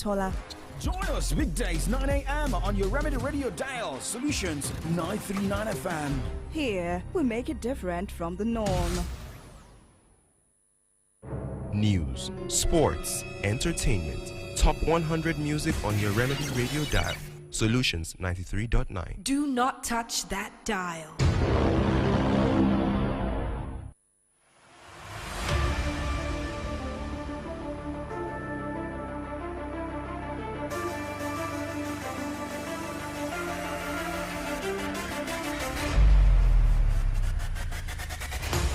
Tola. Join us weekdays 9 a.m. on your Remedy Radio dial, Solutions 939 FM. Here, we make it different from the norm. News, sports, entertainment. Top 100 music on your Remedy Radio dial. Solutions 93.9. Do not touch that dial.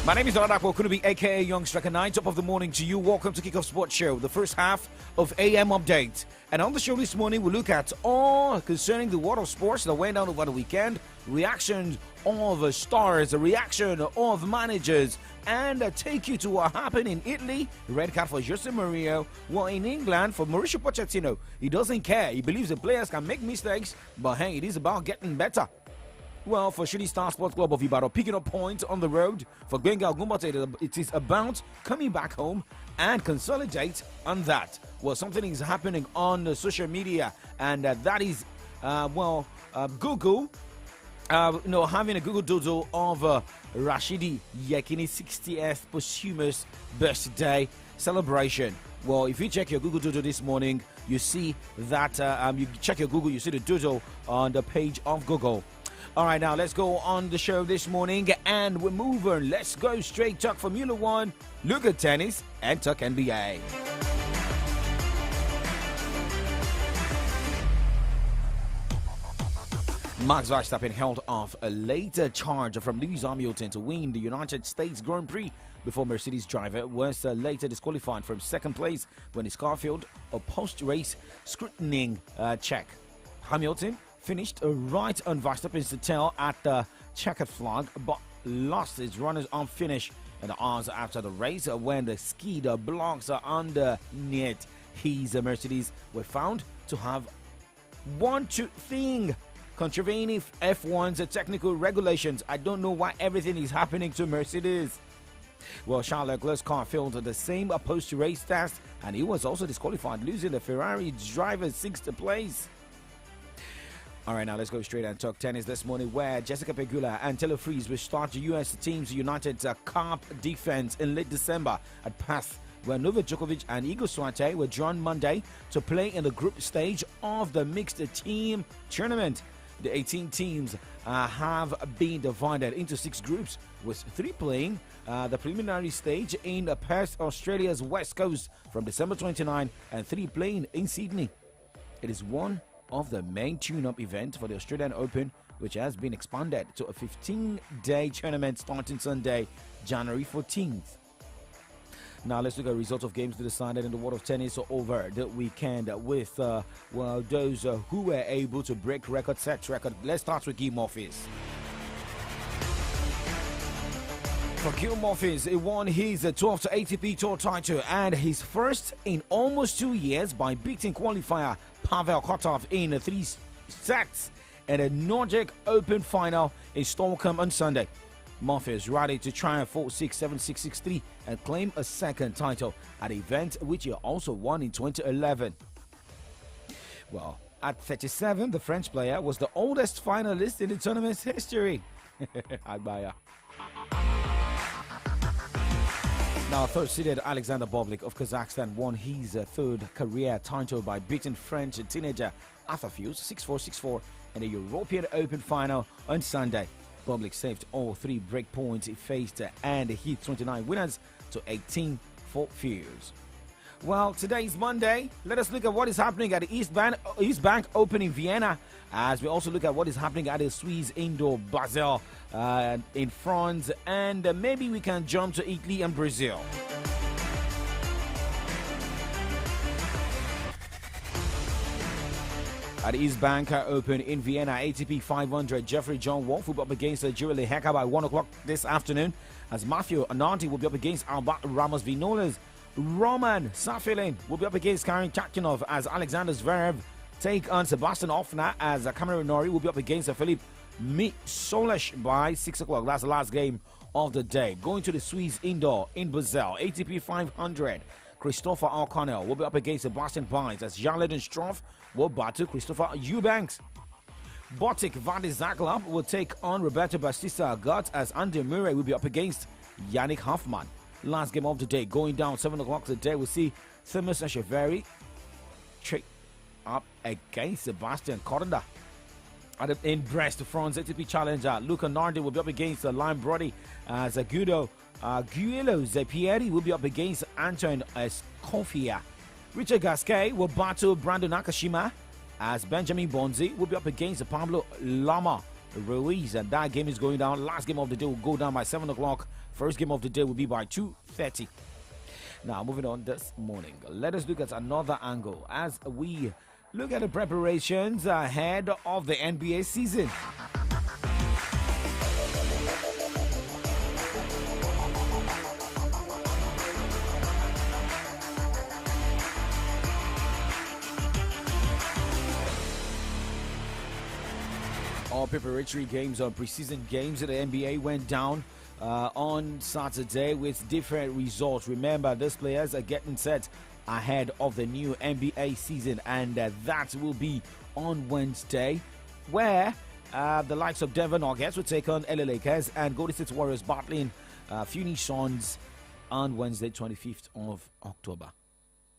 My name is OLADAPO Kunubi, aka Young Striker 9. Top of the morning to you. Welcome to Kickoff Sports Show, the first half of AM Update. And on the show this morning, we'll look at all concerning the world of sports that went on over the weekend, reactions of stars, the reaction of managers, and take you to what happened in Italy. Red card for Jose Mourinho. Well, in England, for Mauricio Pochettino, he doesn't care. He believes the players can make mistakes, but hey, it is about getting better. Well, for Shooting Star Sports Club of Ibadan, picking up points on the road. For Gbenga Ogunbote, it is about coming back home and consolidate on that. Well, something is happening on the social media, and that is, Google, having a Google Doodle of Rashidi Yekini's 60th posthumous birthday celebration. Well, if you check your Google Doodle this morning, you see that, you check your Google, you see the Doodle on the page of Google. All right, now let's go on the show this morning, and we're moving. Let's go straight talk Formula One, look at tennis, and talk NBA. Max Verstappen held off a later charge from Lewis Hamilton to win the United States Grand Prix before Mercedes driver was later disqualified from second place when his car failed a post-race scrutiny check. Hamilton finished right on Verstappen's tail at the checkered flag, but lost his runners-up finish in the hours after the race when the skid blocks underneath his Mercedes were found to have one thing contravening F1's technical regulations. I don't know why everything is happening to Mercedes. Well, Charles Leclerc's car failed the same post-race test, and he was also disqualified, losing the Ferrari driver's 6th place. All right, now let's go straight and talk tennis this morning, where Jessica Pegula and Taylor Fritz will start the U.S. Teams United's Cup defense in late December at Perth, where Novak Djokovic and Igor Swiatek were drawn Monday to play in the group stage of the mixed team tournament. The 18 teams have been divided into 6 groups, with 3 playing the preliminary stage in Perth, Australia's west coast from December 29, and 3 playing in Sydney. It is one of the main tune-up event for the Australian Open, which has been expanded to a 15-day tournament starting Sunday, January 14th. Now let's look at results of games decided in the world of tennis over the weekend with those who were able to break record, set record. Let's start with Gil Monfils. For Gil Monfils, he won his 12th ATP Tour title and his first in almost 2 years by beating qualifier Pavel Kotov in 3 sets in a Nordic Open final in Stockholm on Sunday. Monfils rallied to triumph 4-6, 7-6, 6-3 and claim a second title at the event, which he also won in 2011. Well, at 37, the French player was the oldest finalist in the tournament's history. Admire. Now, third-seeded Alexander Bublik of Kazakhstan won his third career title by beating French teenager Arthur Fils 6-4, 6-4 in the European Open final on Sunday. Bublik saved all 3 break points he faced and hit 29 winners to 18 for Fils. Well, today is Monday. Let us look at what is happening at the East Bank Open in Vienna, as we also look at what is happening at the Swiss Indoor Basel in France, and maybe we can jump to Italy and Brazil. At the East Bank Open in Vienna, ATP 500, Jeffrey John Wolf will be up against Jirele Heka by 1 o'clock this afternoon, as Matteo Ananti will be up against Albert Ramos Vinolas. Roman Safilin will be up against Karen Kakinov as Alexander Zverev take on Sebastian Ofner, as Cameron Norrie will be up against Philippe Solesh by 6 o'clock. That's the last game of the day. Going to the Swiss Indoor in Basel, ATP 500. Christopher O'Connell will be up against Sebastian Pines as Jan-Leden Stroff will battle Christopher Eubanks. Botic Vadizagla will take on Roberto Batista Agut as Andy Murray will be up against Yannick Hoffman. Last game of the day going down 7 o'clock today. We'll see Themis Echeverry check up against Sebastian Corda. In Brest, France ATP challenger Luca Nardi will be up against Lime Brody as Guido Zepieri will be up against Anton Escoffier. Richard Gasquet will battle Brandon Nakashima as Benjamin Bonzi will be up against Pablo Lama Ruiz, and that game is going down. Last game of the day will go down by 7 o'clock. First game of the day will be by 2:30. Now, moving on this morning, let us look at another angle as we look at the preparations ahead of the NBA season. All preparatory games or preseason games at the NBA went down on Saturday with different results. Remember, these players are getting set ahead of the new NBA season, and that will be on Wednesday, where the likes of Denver Nuggets will take on LA Lakers and Golden State Warriors battling Phoenix Suns on Wednesday, 25th of October.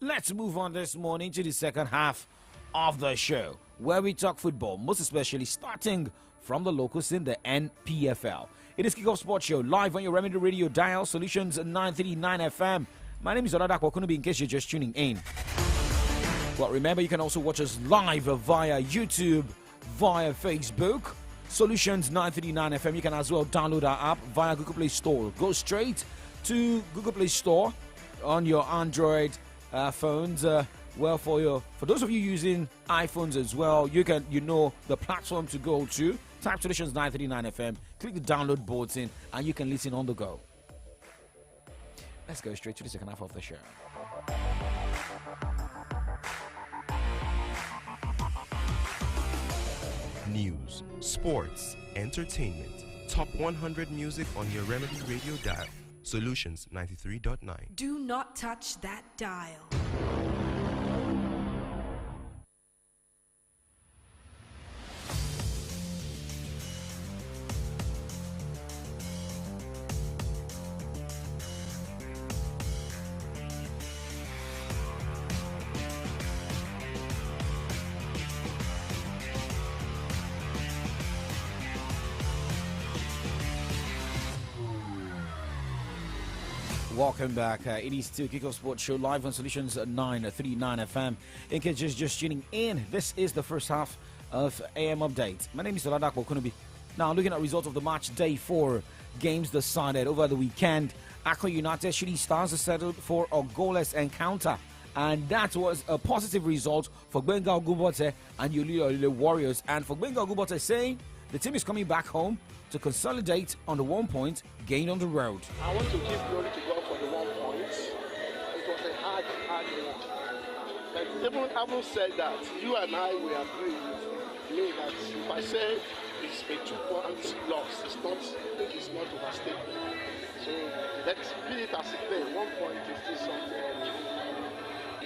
Let's move on this morning to the second half of the show, where we talk football, most especially starting from the locals in the NPFL. It is Kickoff Sports Show live on your Remedy Radio dial, Solutions 939 FM. My name is OLADAPO, in case you're just tuning in. Well, remember, you can also watch us live via YouTube, via Facebook, Solutions 939 FM. You can as well download our app via Google Play Store. Go straight to Google Play Store on your Android phones. Well, for those of you using iPhones as well, you know the platform to go to. Type Solutions 939 FM, click the download button, and you can listen on the go. Let's go straight to the second half of the show. News, sports, entertainment, top 100 music on your Remedy Radio dial. Solutions 93.9. Do not touch that dial. Welcome back. It is still Kickoff Sports Show live on Solutions 939 FM. In case you're just tuning in, this is the first half of AM Update. My name is OLADAPO Kunubi. Now, looking at results of the match day 4 games decided over the weekend. Accra United Shooting Stars settled for a goalless encounter, and that was a positive result for Gbenga Ogumbote and Yuli Warriors. And for Gbenga Ogumbote saying the team is coming back home to consolidate on the 1 point gained on the road. I want to give glory to God for the 1 point. It was a hard work. And even having said that, you and I will agree with me that if I say it's a 2 points loss, it's not overstatement. So let's be it as it may. 1 point is still something.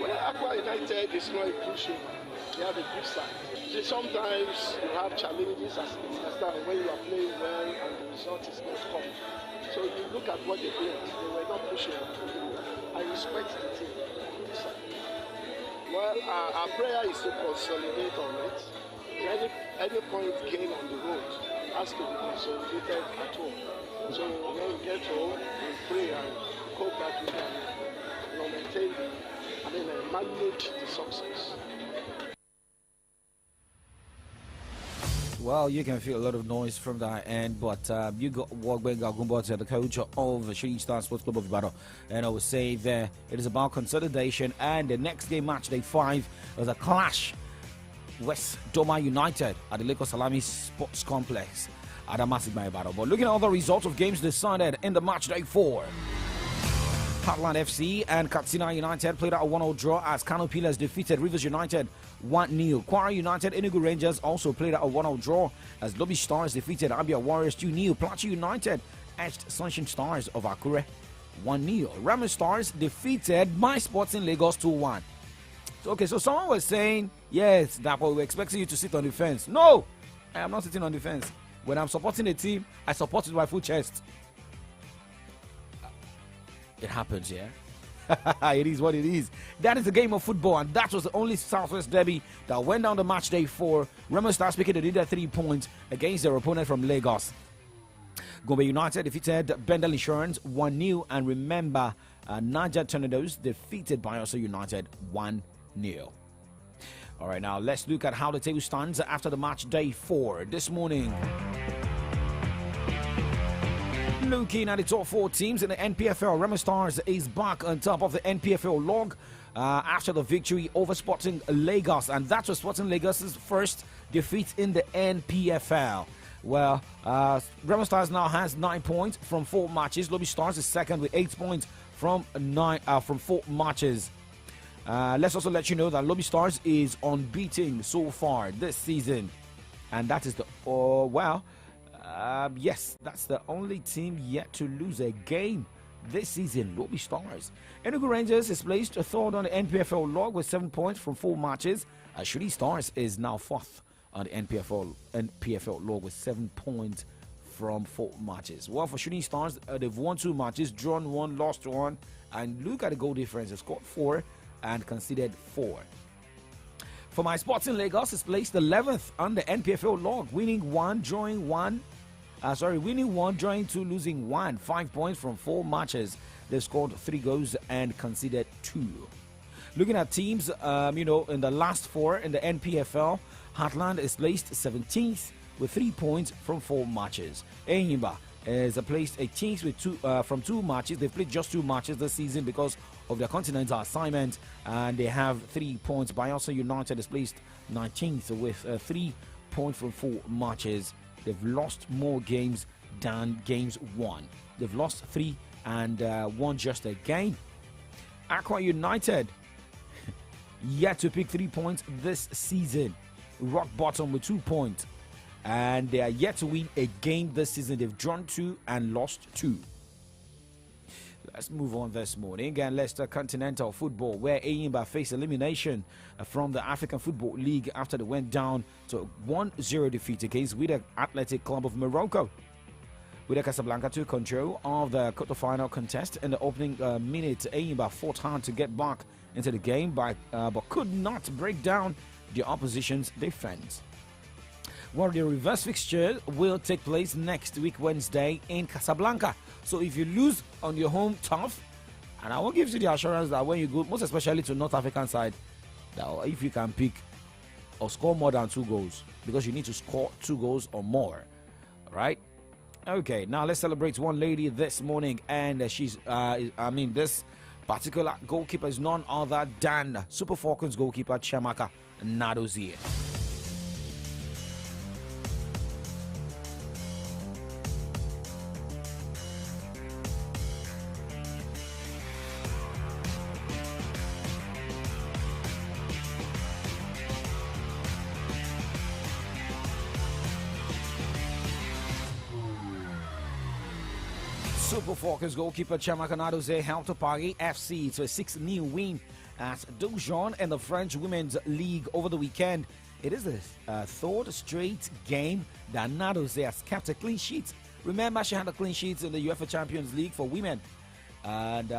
Well, Accra United is not a crucial. They have a good side. See, sometimes you have challenges as that when you are playing well and the result is not coming. So you look at what they did. They were not pushing. I respect the team. Well, our prayer is to consolidate on it. Any point gained on the road has to be consolidated at home. So when we get home, we pray and hope that we can manage the success. Well, you can feel a lot of noise from that end, but you got Gbenga Ogumbote, the coach of the Shooting Stars Sports Club of Ibadan, and I would say there it is about consolidation. And the next game, match day 5, was a clash. West Doma United at the Lagos Salami Sports Complex at Amasigba Ibadan. But looking at other results of games decided in the match day 4. Heartland FC and Katsina United played out a 1-0 draw as Kano Pillars defeated Rivers United 1-0. Kwara United Enugu Rangers also played out a 1-0 draw as Lobby Stars defeated Abia Warriors 2-0. Plateau United edged Sunshine Stars of Akure 1-0. Remo Stars defeated My Sporting Lagos 2-1. So someone was saying, yes, that we're expecting you to sit on the fence. No, I am not sitting on the fence. When I'm supporting a team, I support it with my full chest. It happens, yeah. It is what it is. That is the game of football, and that was the only Southwest derby that went down the match day 4. Remo Stars picking the leader 3 points against their opponent from Lagos. Gombe United defeated Bendel Insurance 1-0, and remember, Niger Tornadoes defeated Bayelsa United 1-0. All right, now let's look at how the table stands after the match day 4 this morning. Looking at the top 4 teams in the NPFL, Remo Stars is back on top of the NPFL log after the victory over Sporting Lagos, and that was Sporting Lagos' first defeat in the NPFL. Well, Remo Stars now has 9 points from 4 matches. Lobby Stars is second with 8 points from 4 matches. Let's also let you know that Lobby Stars is unbeaten so far this season, and that is the yes, that's the only team yet to lose a game this season, Lobby Stars. Enugu Rangers is placed third on the NPFL log with 7 points from 4 matches. Shooting Stars is now fourth on the NPFL log with 7 points from 4 matches. Well, for Shooting Stars, they've won 2 matches, drawn 1, lost 1, and look at the goal difference. They've scored 4 and conceded 4. For My Sporting Lagos is placed 11th on the NPFL log, winning 1, drawing 1. Winning 1, drawing 2, losing 1. 5 points from 4 matches. They scored 3 goals and conceded 2. Looking at teams, in the last 4 in the NPFL, Heartland is placed 17th with 3 points from 4 matches. Enyimba is placed 18th with from 2 matches. They've played just 2 matches this season because of their continental assignment, and they have 3 points. Bayelsa United is placed 19th with 3 points from 4 matches. They've lost more games than games won. They've lost 3 and won just a game. Aqua United yet to pick 3 points this season. Rock bottom with 2 points. And they are yet to win a game this season. They've drawn 2 and lost 2. Let's move on this morning and Leicester Continental Football, where Enyimba faced elimination from the African Football League after they went down to a 1-0 defeat against Wydad Athletic Club of Morocco. Wydad Casablanca took control of the quarter-final contest in the opening minute. Enyimba fought hard to get back into the game, but could not break down the opposition's defense. Well, the reverse fixture will take place next week, Wednesday, in Casablanca. So if you lose on your home turf, and I will give you the assurance that when you go, most especially to North African side, that if you can pick or score more than 2 goals, because you need to score 2 goals or more, right? Okay, now let's celebrate one lady this morning, and she's, this particular goalkeeper is none other than Super Falcons goalkeeper Chiamaka Nadozie. Super Falcons goalkeeper Chiamaka Nadozie helped Paris FC to a 6-0 win at Dijon in the French Women's League over the weekend. It is the 3rd straight game that Nadozie has kept a clean sheet. Remember, she had a clean sheet in the UEFA Champions League for women. And,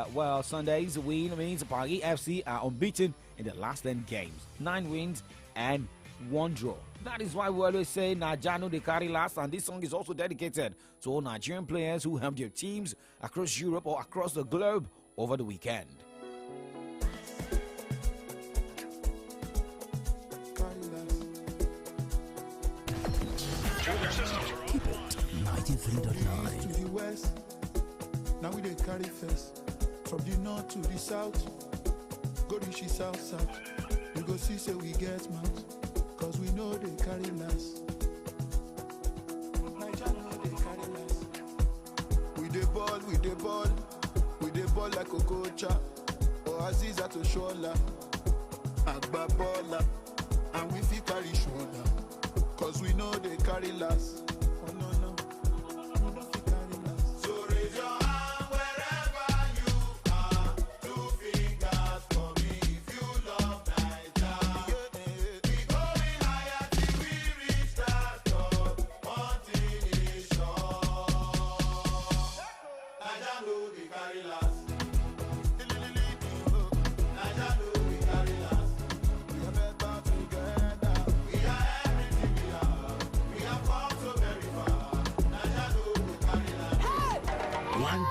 Sunday's win means Paris FC are unbeaten in the last 10 games. 9 wins and 1 draw. That is why we always say Najano de carry last, and this song is also dedicated to all Nigerian players who helped their teams across Europe or across the globe over the weekend. Keep it 93.9. To the west, now we dey carry first. From the north to the south, go reach the south. You go see say we get mouth. Cause we know they carry last. Nigeria know they carry last. We dey ball like Okocha or Aziza to Shola, Agba Bola, and we fit carry shoulder. Cause we know they carry last. Oh no, we don't fit carry last. So raise your hand wherever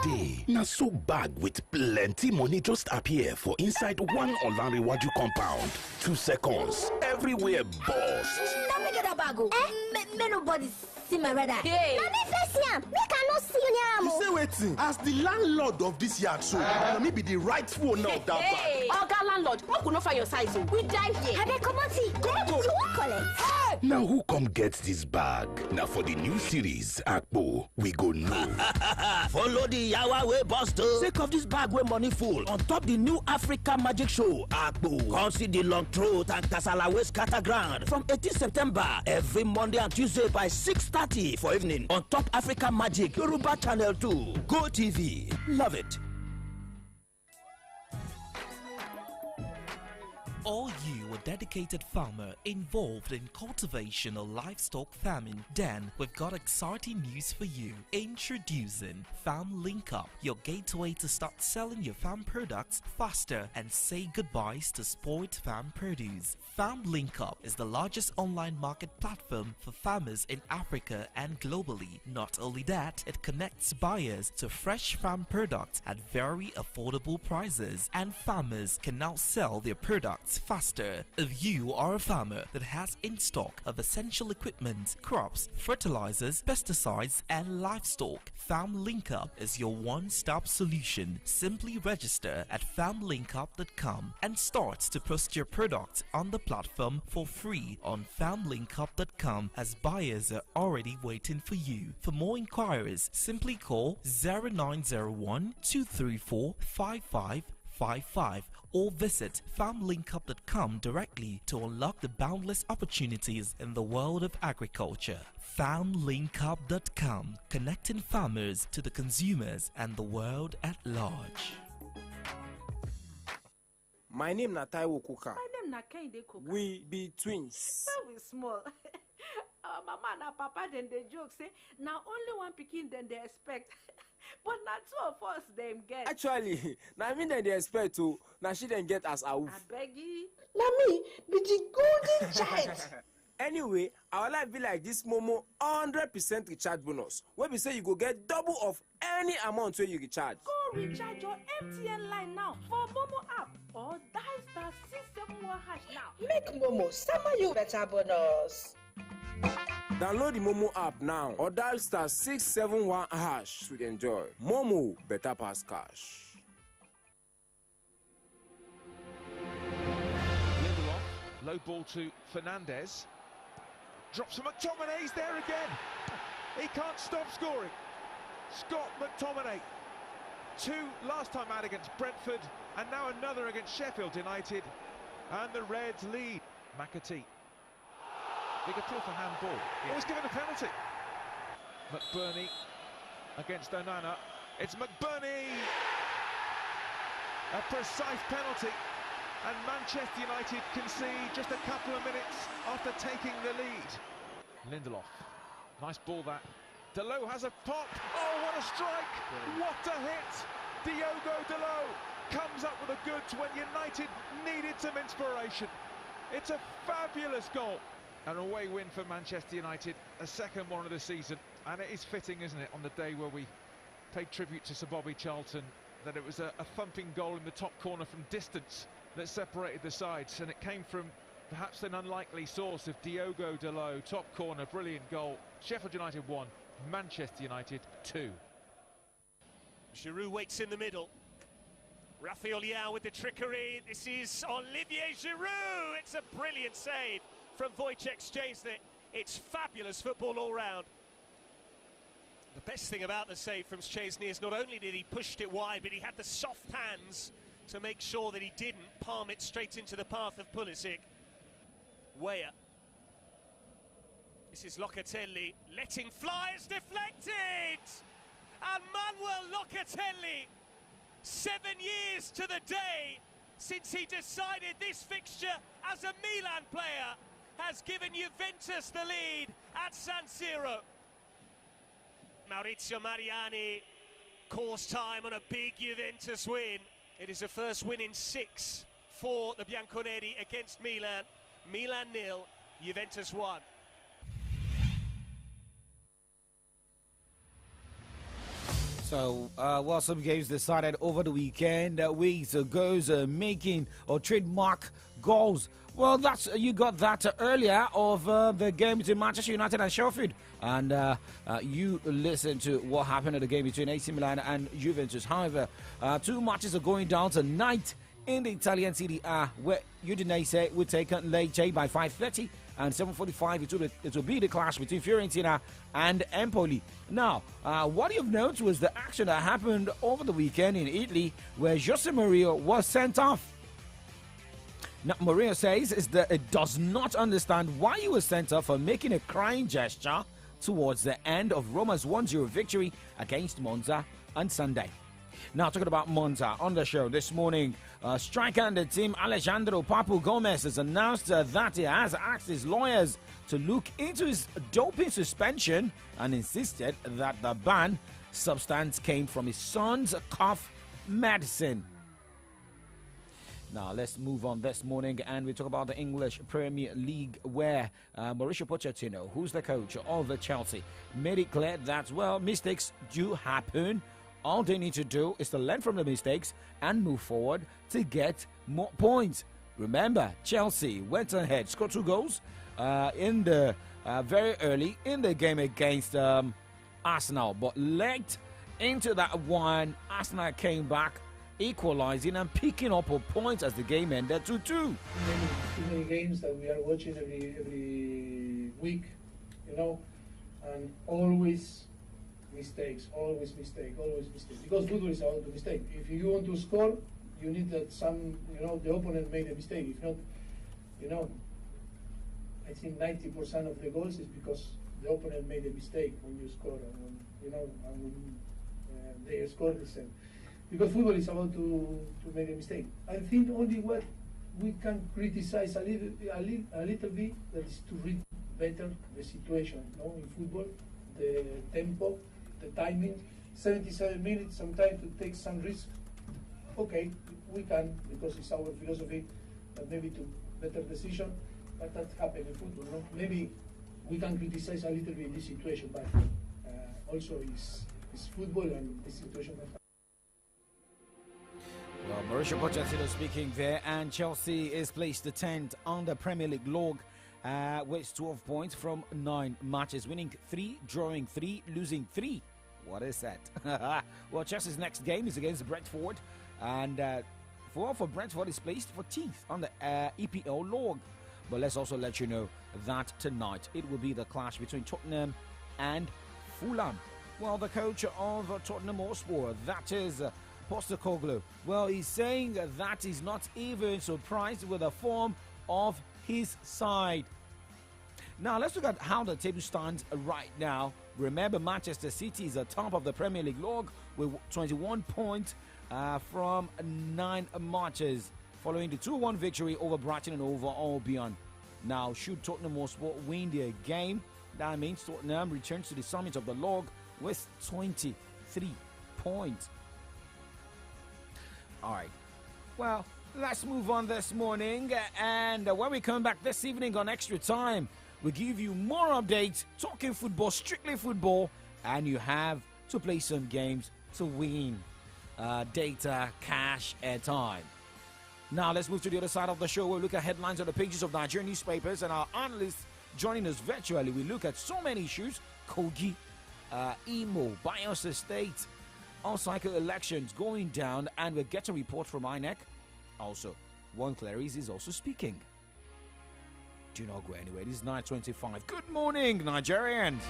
day. Now so bag with plenty money just appear for inside one Olanrewaju compound. 2 seconds. Everywhere boss. Let me get a bag. Me nobody see my radar. Hey. Let me face him. Me cannot see you near. You say waiting. As the landlord of this yard, so let me be the rightful owner of that bag. Oga landlord, who could not find your size? We die here. Have they come on see? Come on, you won't collect. Hey. Now who come get this bag? Now for the new series, Akpo, we go know. Follow the Yawa way buster. Take off this bag where money full. On top the new Africa Magic Show, Akpo. Come see the long throat and Kasala way scatter ground. From 18 September, every Monday and Tuesday by 6:30 for evening. On top Africa Magic, Yoruba Channel 2. Go TV. Love it. Are you a dedicated farmer involved in cultivation or livestock farming? Then we've got exciting news for you. Introducing Farm Link Up, your gateway to start selling your farm products faster and say goodbyes to spoiled farm produce. Farm Link Up is the largest online market platform for farmers in Africa and globally. Not only that, it connects buyers to fresh farm products at very affordable prices, and farmers can now sell their products faster. If you are a farmer that has in stock of essential equipment, crops, fertilizers, pesticides, and livestock, Farm Link Up is your one-stop solution. Simply register at farmlinkup.com and start to post your products on the platform for free on farmlinkup.com, as buyers are already waiting for you. For more inquiries, simply call 0901 234 5555 or visit farmlinkup.com directly to unlock the boundless opportunities in the world of agriculture. Farmlinkup.com, connecting farmers to the consumers and the world at large. My name na Taiwo Kuka. My name na Kende Kuka. We be twins. We small. Mama and papa then they joke say now only one pikin then they expect. But not two of us them get. Actually, now I mean that they expect to. Now she didn't get as a wolf. I beg you. Now me be the golden child. Anyway, our life be like this Momo 100% recharge bonus. Where we say you go get double of any amount where you recharge. Go recharge your MTN line now for Momo app or dial *671# now. Make Momo summer you better bonus. Download the Momo app now or dial *671# to enjoy. Momo, better pass cash. Lindelof, low ball to Fernandez. Drops to McTominay, he's there again. He can't stop scoring. Scott McTominay. 2 last time out against Brentford and now another against Sheffield United. And the Reds lead. McAtee. Big appeal for handball. Yeah. Oh, he's given a penalty. McBurney against Onana. It's McBurney! A precise penalty. And Manchester United concede just a couple of minutes after taking the lead. Lindelof. Nice ball that. Dalot has a pop. Oh, what a strike! What a hit! Diogo Dalot comes up with the goods when United needed some inspiration. It's a fabulous goal. An away win for Manchester United, a second one of the season, and it is fitting, isn't it, on the day where we paid tribute to Sir Bobby Charlton, that it was a thumping goal in the top corner from distance that separated the sides, and it came from perhaps an unlikely source of Diogo Dalot, top corner, brilliant goal. Sheffield United 1, Manchester United 2. Giroud waits in the middle. Rafael Leao with the trickery. This is Olivier Giroud. It's a brilliant save from Wojciech Szczęsny. It's fabulous football all round. The best thing about the save from Szczęsny is not only did he push it wide, but he had the soft hands to make sure that he didn't palm it straight into the path of Pulisic. Weah. This is Locatelli letting fly. It's deflected! And Manuel Locatelli, 7 years to the day since he decided this fixture as a Milan player, has given Juventus the lead at San Siro. Maurizio Mariani calls time on a big Juventus win. It is a first win in 6 for the Bianconeri against Milan. Milan 0, Juventus 1. So, some games decided over the weekend. Ways goes making or trademark goals. Well, you got that earlier of the game between Manchester United and Sheffield. And you listened to what happened at the game between AC Milan and Juventus. However, two matches are going down tonight in the Italian Serie A, where Udinese will take on Lecce by 5:30. And 7:45, it will be the clash between Fiorentina and Empoli. Now, what you've noticed was the action that happened over the weekend in Italy, where Jose Mourinho was sent off. Now, Mourinho says is that it does not understand why he was sent off for making a crying gesture towards the end of Roma's 1-0 victory against Monza on Sunday. Now, talking about Monza, on the show this morning, striker and the team Alejandro Papu Gomez has announced that he has asked his lawyers to look into his doping suspension and insisted that the banned substance came from his son's cough medicine. Now, let's move on this morning and we talk about the English Premier League, where Mauricio Pochettino, who's the coach of the Chelsea, made it clear that, well, mistakes do happen. All they need to do is to learn from the mistakes and move forward to get more points. Remember, Chelsea went ahead, scored 2 goals in the very early in the game against Arsenal, but late into that one, Arsenal came back, equalizing and picking up a point as the game ended 2-2. Too many games that we are watching every week, and always mistakes, always mistake. Because football is about the mistake. If you want to score, you need that the opponent made a mistake. If not, I think 90% of the goals is because the opponent made a mistake when you score, and when they score the same. Because football is about to make a mistake. I think only what we can criticize a little bit, that is to read better the situation. In football, the tempo, the timing, 77 minutes, sometimes to take some risk. Okay, we can, because it's our philosophy, but maybe to better decision, but that happens in football. Maybe we can criticize a little bit this situation, but also it's football and this situation that happens. Well, Mauricio Pochettino speaking there, and Chelsea is placed 10th on the Premier League log with 12 points from 9 matches, winning 3, drawing 3, losing 3. What is that? Well, Chelsea's next game is against Brentford, and for Brentford is placed 14th on the EPL log. But let's also let you know that tonight it will be the clash between Tottenham and Fulham. Well, the coach of Tottenham Hotspur, that is Postecoglou, well, he's saying that he's not even surprised with the form of his side. Now, let's look at how the table stands right now. Remember, Manchester City is at top of the Premier League log with 21 points from 9 matches, following the 2-1 victory over Brighton and over Albion. Now, should Tottenham Hotspur win their game, that means Tottenham returns to the summit of the log with 23 points. All right. Well, let's move on this morning. And when we come back this evening on Extra Time, we give you more updates, talking football, strictly football, and you have to play some games to win data, cash, airtime. Now, let's move to the other side of the show. We'll look at headlines on the pages of Nigerian newspapers, and our analysts joining us virtually. We look at so many issues: Kogi, Imo, Bios State, on-cycle elections going down, and we'll get a report from INEC. Also, One Clarice is also speaking. Do not go anywhere. This is 9:25. Good morning, Nigerians.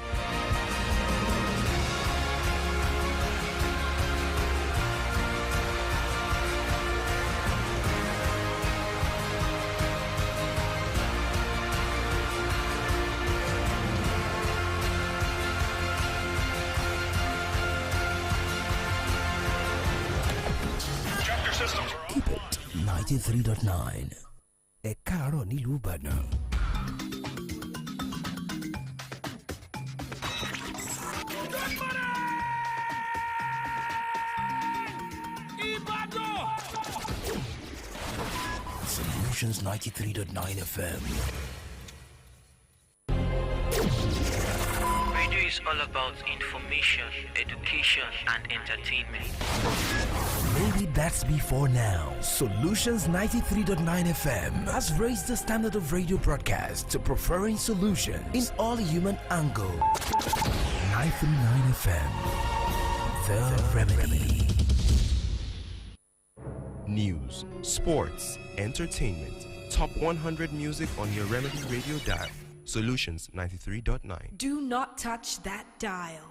Keep it 93.9. Ẹ káàárọ̀ nílùú Ìbàdàn. Solutions 93.9 FM. Radio is all about information, education, and entertainment. Maybe that's before now. Solutions 93.9 FM has raised the standard of radio broadcast to preferring solutions in all human angle. 939 FM, the remedy. News, sports, entertainment, top 100 music on your Remedy Radio dial. Solutions 93.9. Do not touch that dial.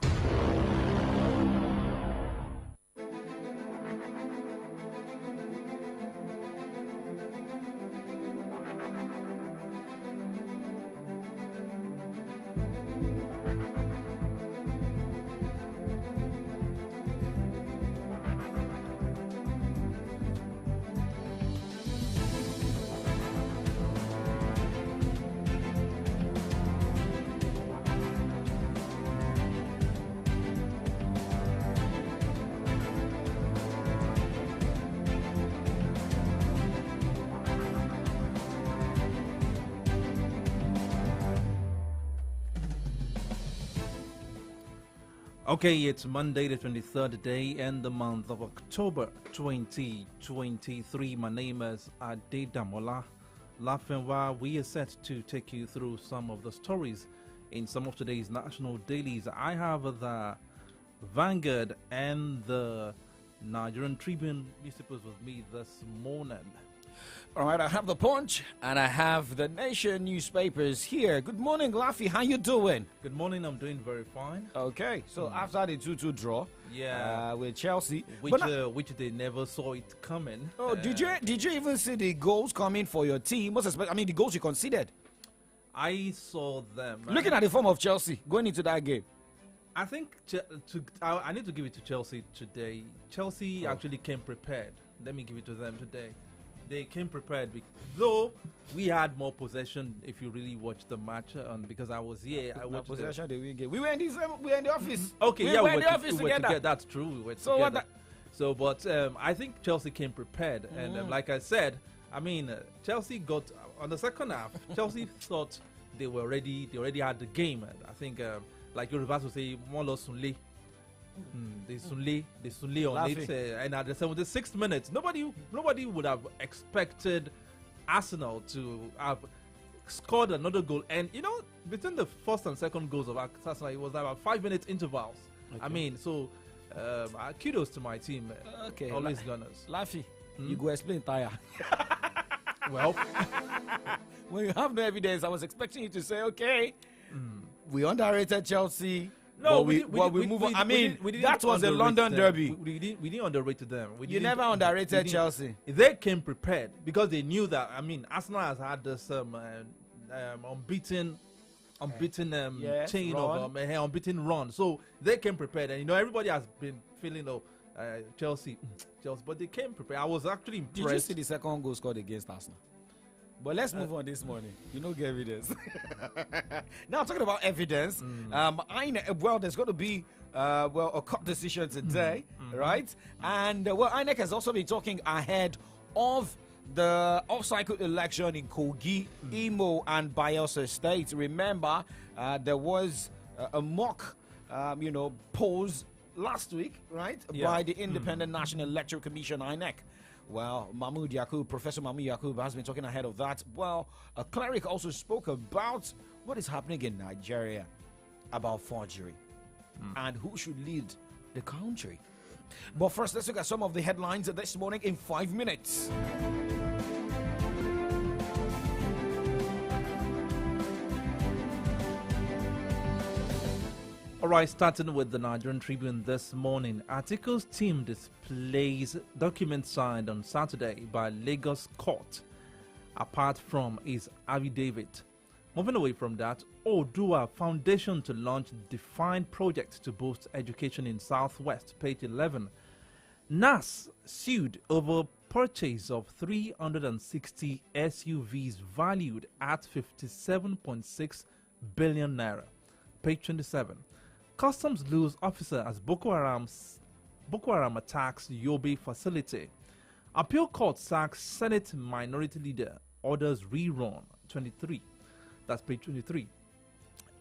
Okay, it's Monday, the 23rd day in the month of October 2023. My name is Adedamola LAFENWA. We are set to take you through some of the stories in some of today's national dailies. I have the Vanguard and the Nigerian Tribune newspapers with me this morning. All right, I have the Punch and I have the Nation newspapers here. Good morning, Laffy. How you doing? Good morning. I'm doing very fine. Okay, so after the 2-2 draw, with Chelsea, which they never saw it coming. Oh, did you even see the goals coming for your team? The goals you conceded. I saw them. Looking at the form of Chelsea going into that game. I think I need to give it to Chelsea today. Chelsea actually came prepared. Let me give it to them today. They came prepared, though we had more possession. If you really watch the match, because I was here, I watched possession. We were in the office. Okay, we were in the office together. together. That's true. We were together. But I think Chelsea came prepared, and like I said, Chelsea got on the second half. Chelsea thought they were ready. They already had the game. I think, like your reverse would say, Molo Sunle. They Sunle on it, and at the 76th minute, nobody would have expected Arsenal to have scored another goal. And between the first and second goals of Arsenal, it was about 5-minute intervals. Okay. Kudos to my team. Okay, always Gunners. Laffy, you go explain tire. Well, when you have no evidence, I was expecting you to say, okay, we underrated Chelsea. No, we move on. That was a London derby. We didn't underrate them. You never underrated Chelsea. They came prepared because they knew that. Arsenal has had this unbeaten chain of unbeaten run. So they came prepared, and everybody has been feeling Chelsea, but they came prepared. I was actually impressed. Did you see the second goal scored against Arsenal? But let's move on this morning. You know, get evidence. Now, talking about evidence, there's going to be a court decision today, right? And INEC has also been talking ahead of the off-cycle election in Kogi, Imo, and Bayelsa states. Remember, there was a mock, polls last week, right, by the Independent National Electoral Commission, INEC. Well, Professor Mahmoud Yakub has been talking ahead of that. Well, a cleric also spoke about what is happening in Nigeria about forgery and who should lead the country. But first, let's look at some of the headlines this morning in 5 minutes. All right, starting with the Nigerian Tribune this morning. Articles team displays documents signed on Saturday by Lagos court, apart from his affidavit. Moving away from that, Odua Foundation to launch defined project to boost education in Southwest, page 11. NAS sued over purchase of 360 SUVs valued at 57.6 billion naira, page 27. Customs lose officer as Boko Haram attacks Yobe facility. Appeal court sacks Senate minority leader, orders rerun, 23. That's page 23.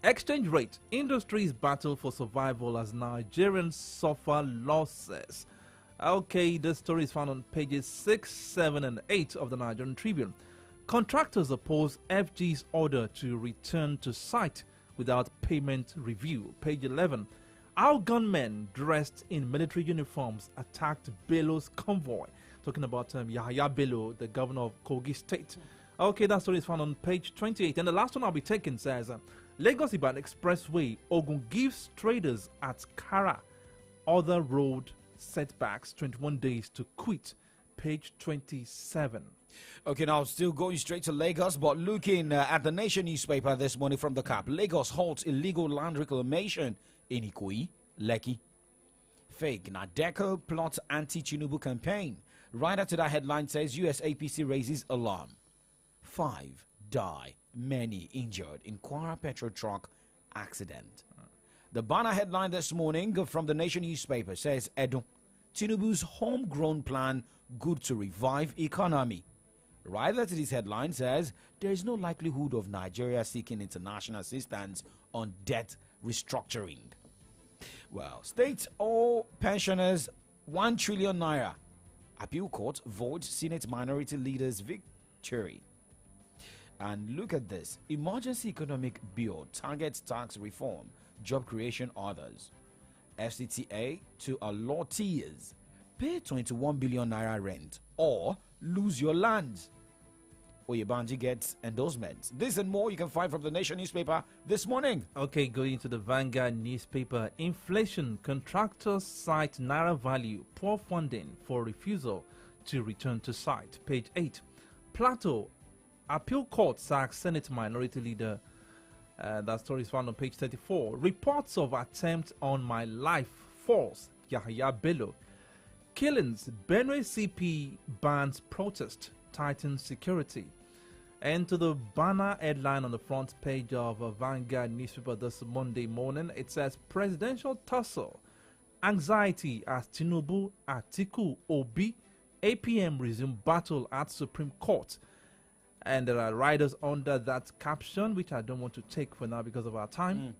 Exchange rate. Industries battle for survival as Nigerians suffer losses. Okay, this story is found on pages 6, 7, and 8 of the Nigerian Tribune. Contractors oppose FG's order to return to site without payment review. Page 11. Our gunmen dressed in military uniforms attacked Bello's convoy. Talking about Yahya Bello, the governor of Kogi State. Okay, that story is found on page 28. And the last one I'll be taking says, Lagos Ibadan Expressway, Ogun gives traders at Kara other road setbacks 21 days to quit. Page 27. Okay, now still going straight to Lagos, but looking at the Nation newspaper this morning from the cap. Lagos halts illegal land reclamation in Ikoyi, Lekki. Fake Nadeko plots anti-Tinubu campaign. Right after that headline says US APC raises alarm. 5 die, many injured in Kwara petrol truck accident. The banner headline this morning from the Nation newspaper says, Edo, Tinubu's homegrown plan good to revive economy. Right after this headline says, there is no likelihood of Nigeria seeking international assistance on debt restructuring. Well, state all pensioners 1 trillion naira. Appeal court votes Senate minority leaders victory. And look at this. Emergency economic bill targets tax reform, job creation others. FCTA to allottees. Pay 21 billion naira rent or lose your land. Oyebanji gets endorsements. This and more you can find from the Nation newspaper this morning. Okay, going to the Vanguard newspaper. Inflation, contractors cite naira value, poor funding for refusal to return to site. Page 8. Plateau, appeal court sacks Senate minority leader. That story is found on page 34. Reports of attempt on my life false. Yahya Bello. Killings, Benue CP bans protest, tightens security. And to the banner headline on the front page of Vanguard newspaper this Monday morning, it says presidential tussle, anxiety as Tinubu, Atiku, Obi, APM resume battle at Supreme Court. And there are riders under that caption, which I don't want to take for now because of our time.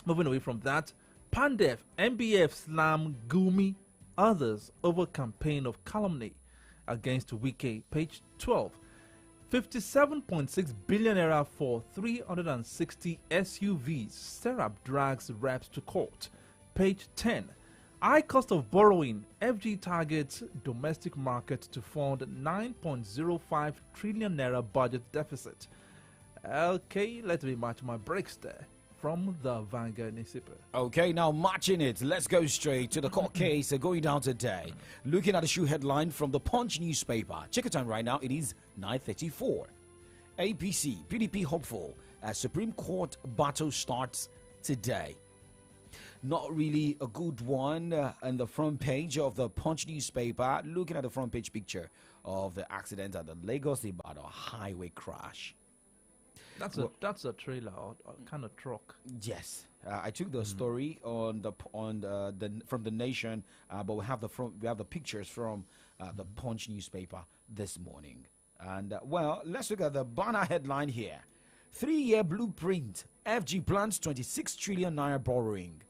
Moving away from that, Pandef, MBF slam Gumi, others over campaign of calumny against Wike. Page 12. 57.6 billion naira for 360 SUVs. Serap drags reps to court. Page 10. High cost of borrowing. FG targets domestic market to fund 9.05 trillion naira budget deficit. Okay, let me match my breaks there from the Vanguard newspaper. Okay, now matching it, let's go straight to the court case going down today. Looking at the shoe headline from the Punch newspaper. Check it time right now, it is 9:34. APC, PDP hopeful as Supreme Court battle starts today. Not really a good one on the front page of the Punch newspaper. Looking at the front page picture of the accident at the Lagos-Ibadan highway crash. That's a trailer or kind of truck. Yes, I took the story on the from the Nation, but we have the pictures from the Punch newspaper this morning. And well, let's look at the banner headline here: 3-year blueprint. FG plans 26 trillion naira borrowing,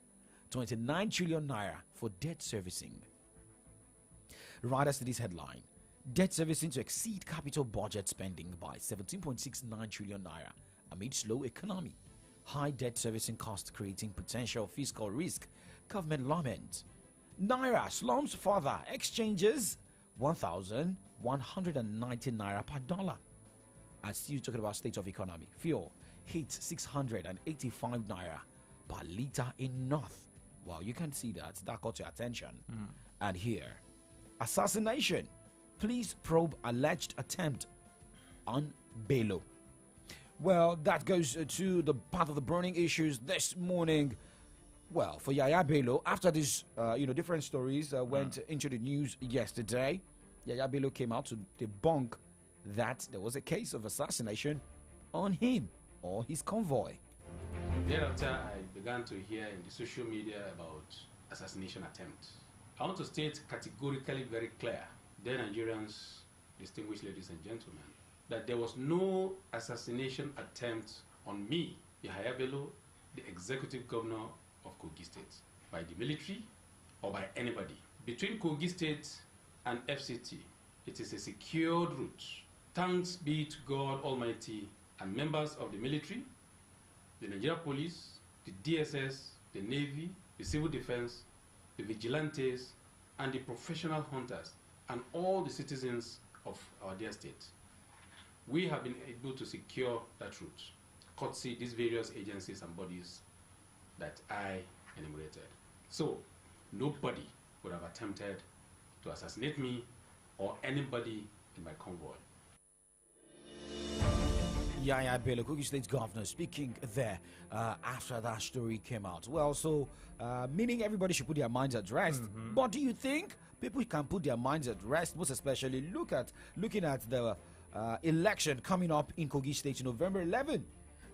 29 trillion naira for debt servicing. Right as to this headline. Debt servicing to exceed capital budget spending by 17.69 trillion naira amid slow economy. High debt servicing costs creating potential fiscal risk. Government lament. Naira slumps further. Exchanges 1,190 naira per dollar. And still talking about state of economy. Fuel hits 685 naira per liter in North. Well, you can see that got your attention. And here, assassination. Police probe alleged attempt on Bello. Well, that goes to the part of the burning issues this morning. Well, for Yahya Bello, after this, different stories went into the news yesterday, Yahya Bello came out to debunk that there was a case of assassination on him or his convoy. Thereafter, I began to hear in the social media about assassination attempts. I want to state categorically very clear, dear Nigerians, distinguished ladies and gentlemen, that there was no assassination attempt on me, Yahya Bello, the executive governor of Kogi State by the military or by anybody. Between Kogi State and FCT, it is a secured route. Thanks be to God Almighty and members of the military, the Nigeria Police, the DSS, the Navy, the Civil Defense, the vigilantes, and the professional hunters, and all the citizens of our dear state. We have been able to secure that route, courtesy these various agencies and bodies that I enumerated. So, nobody would have attempted to assassinate me or anybody in my convoy. Yaya Bello, Kogi State Governor, speaking there after that story came out. Well, so meaning everybody should put their minds at rest. But do you think people can put their minds at rest? Most especially looking at the election coming up in Kogi State November 11.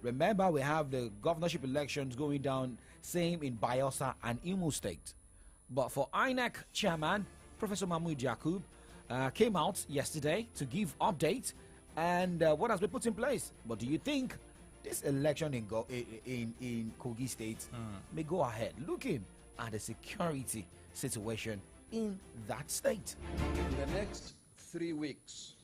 Remember, we have the governorship elections going down, same in Bayelsa and Imo State. But for INEC chairman, Professor Mahmoud Yakub, came out yesterday to give updates and what has been put in place. But do you think this election in Kogi State may go ahead, looking at the security situation in that state? In the next 3 weeks,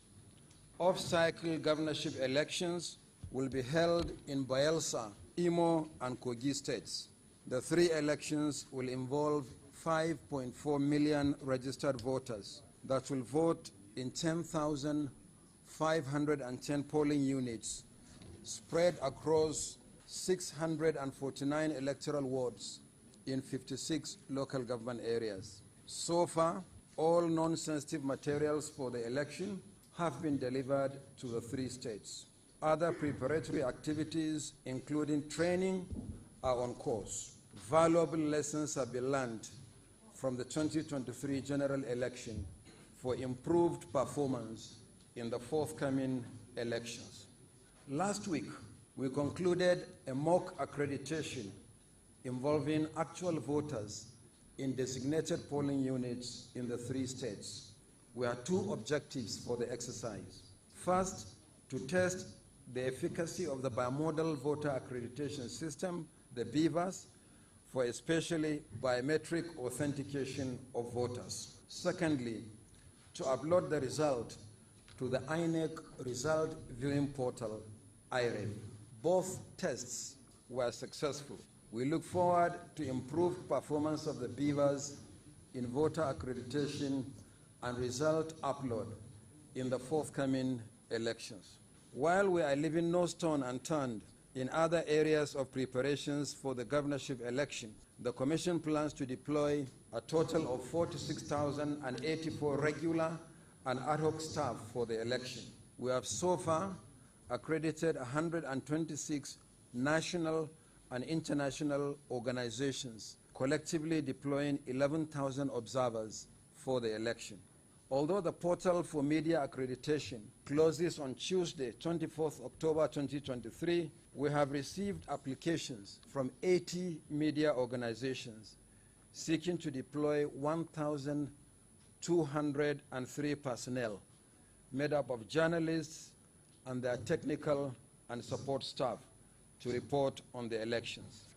off-cycle governorship elections will be held in Bayelsa, Imo, and Kogi states. The 3 elections will involve 5.4 million registered voters that will vote in 10,510 polling units spread across 649 electoral wards in 56 local government areas. So far, all non-sensitive materials for the election have been delivered to the 3 states. Other preparatory activities, including training, are on course. Valuable lessons have been learned from the 2023 general election for improved performance in the forthcoming elections. Last week, we concluded a mock accreditation involving actual voters in designated polling units in the 3 states. We had 2 objectives for the exercise. First, to test the efficacy of the bimodal voter accreditation system, the BVAS, for especially biometric authentication of voters. Secondly, to upload the result to the INEC Result Viewing Portal, IREV. Both tests were successful. We look forward to improved performance of the BVAS in voter accreditation and result upload in the forthcoming elections. While we are leaving no stone unturned in other areas of preparations for the governorship election, the Commission plans to deploy a total of 46,084 regular and ad hoc staff for the election. We have so far accredited 126 national and international organizations, collectively deploying 11,000 observers for the election. Although the portal for media accreditation closes on Tuesday, 24th October 2023, we have received applications from 80 media organizations seeking to deploy 1,203 personnel made up of journalists and their technical and support staff to report on the elections.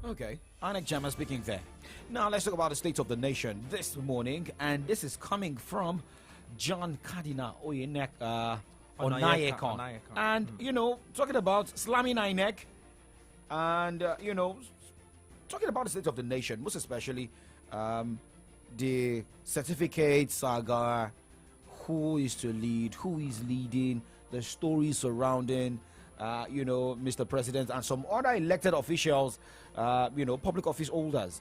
Okay, Anek Jama speaking there. Now let's talk about the state of the nation this morning, and this is coming from John Cardinal Onayekon. And, talking about slamming INEC and, talking about the state of the nation, most especially the certificate saga, who is to lead, who is leading, the stories surrounding Mr. President and some other elected officials, public office holders.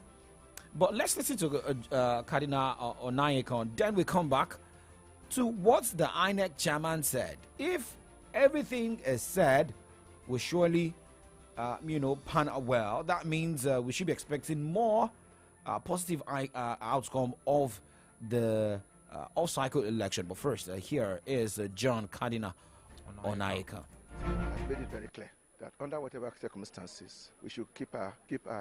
But let's listen to Cardinal Onayekon. Then we come back to what the INEC chairman said. If everything is said, we surely, pan well. That means we should be expecting more positive outcome of the off-cycle election. But first, here is John Cardinal Onayeka. I've made it very clear that under whatever circumstances, we should keep our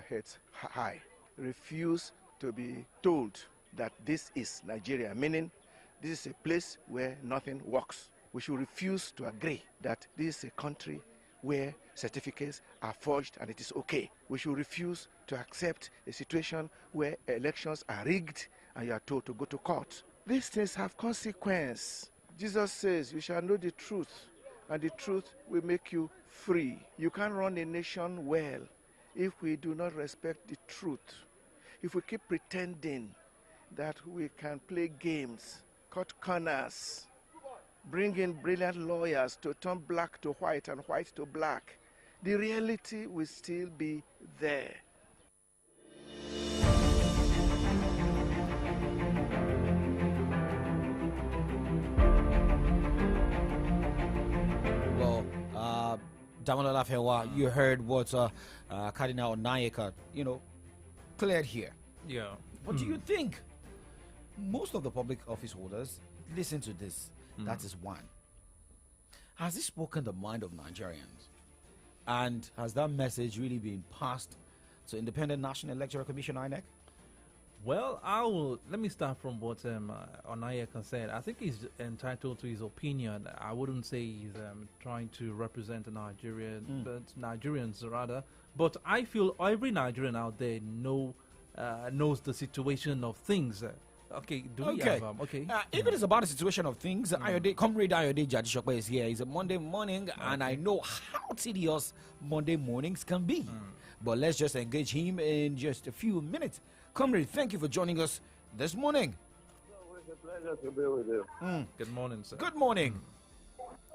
heads high. Refuse to be told that this is Nigeria, meaning this is a place where nothing works. We should refuse to agree that this is a country where certificates are forged and it is okay. We should refuse to accept a situation where elections are rigged and you are told to go to court. These things have consequence. Jesus says, you shall know the truth, and the truth will make you free. You can't run a nation well if we do not respect the truth. If we keep pretending that we can play games, cut corners, bring in brilliant lawyers to turn black to white and white to black, the reality will still be there. Damola LAFENWA, you heard what Cardinal Onayeka, cleared here. Yeah. What do you think? Most of the public office holders listen to this. That is one. Has he spoken the mind of Nigerians? And has that message really been passed to Independent National Electoral Commission, INEC? Well, let me start from what Onayeka said. I think he's entitled to his opinion. I wouldn't say he's trying to represent but Nigerians rather. But I feel every Nigerian out there knows the situation of things. Okay, we have if it is about the situation of things, Comrade Ayode Jadishokwe is here. It's a Monday morning, and I know how tedious Monday mornings can be. But let's just engage him in just a few minutes. Comrade, thank you for joining us this morning. It's a pleasure to be with you. Good morning, sir. Good morning.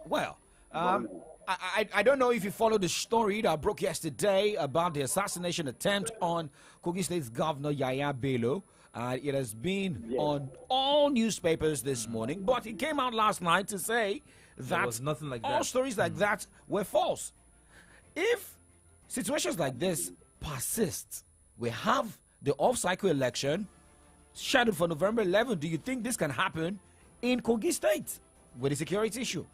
Well, I don't know if you followed the story that broke yesterday about the assassination attempt on Kogi State's Governor Yaya Bello. It has been on all newspapers this morning, but it came out last night to say that there was nothing like all that. Stories like that were false. If situations like this persist, we have the off-cycle election scheduled for November 11th. Do you think this can happen in Kogi State with the security issues?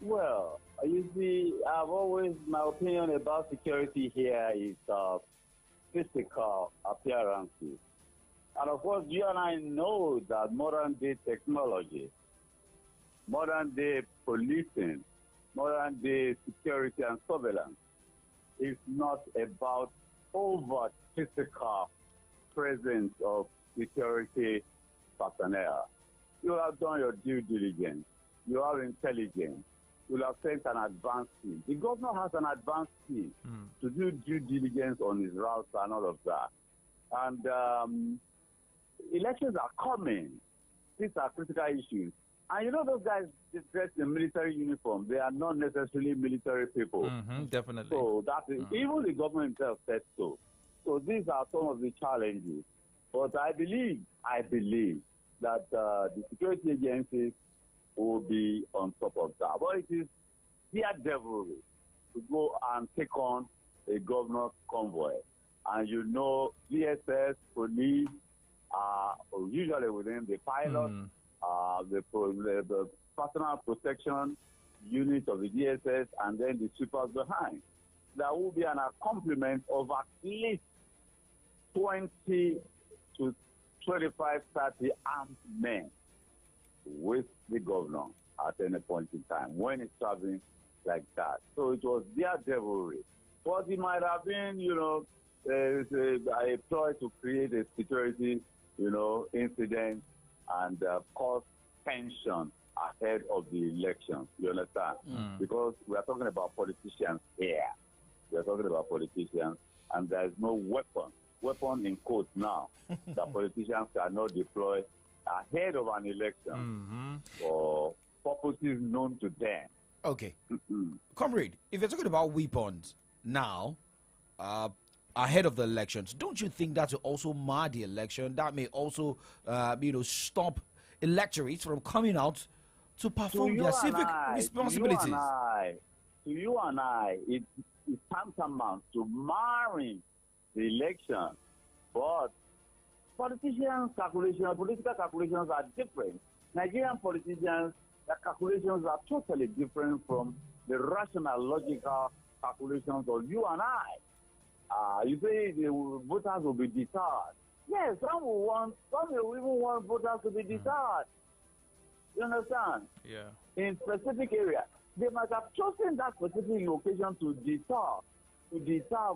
Well, you see, my opinion about security here is physical appearances. And of course, you and I know that modern-day technology, modern-day policing, modern-day security and surveillance is not about overt physical presence of security personnel. You have done your due diligence. You have intelligence. You have sent an advanced team. The governor has an advanced team to do due diligence on his routes and all of that. And elections are coming. These are critical issues. And those guys dressed in military uniform, they are not necessarily military people. Definitely. So that is, even the government itself said so. So these are some of the challenges. But I believe that the security agencies will be on top of that. But it is their devilry to go and take on a governor's convoy. And DSS, police are usually within the pilot, the personal protection unit of the DSS, and then the sweepers behind. There will be an accompaniment of at least 20 to 25, 30 armed men with the governor at any point in time when it's traveling like that. So it was their devilry. But it might have been, a ploy to create a security, incident and cause tension ahead of the election. You understand? Because we are talking about politicians here. We are talking about politicians, and there is no weapon in quotes now, that politicians cannot deploy ahead of an election for purposes known to them. Okay. Comrade, if you're talking about weapons now, ahead of the elections, don't you think that will also mar the election? That may also, stop electorates from coming out to perform their civic responsibilities. To you and I, it's tantamount to marring the election. But politicians' calculations, political calculations are different. Nigerian politicians, their calculations are totally different from the rational, logical calculations of you and I. You say the voters will be deterred. Yes, some will even want voters to be deterred. You understand? Yeah. In specific area, they might have chosen that specific location to deter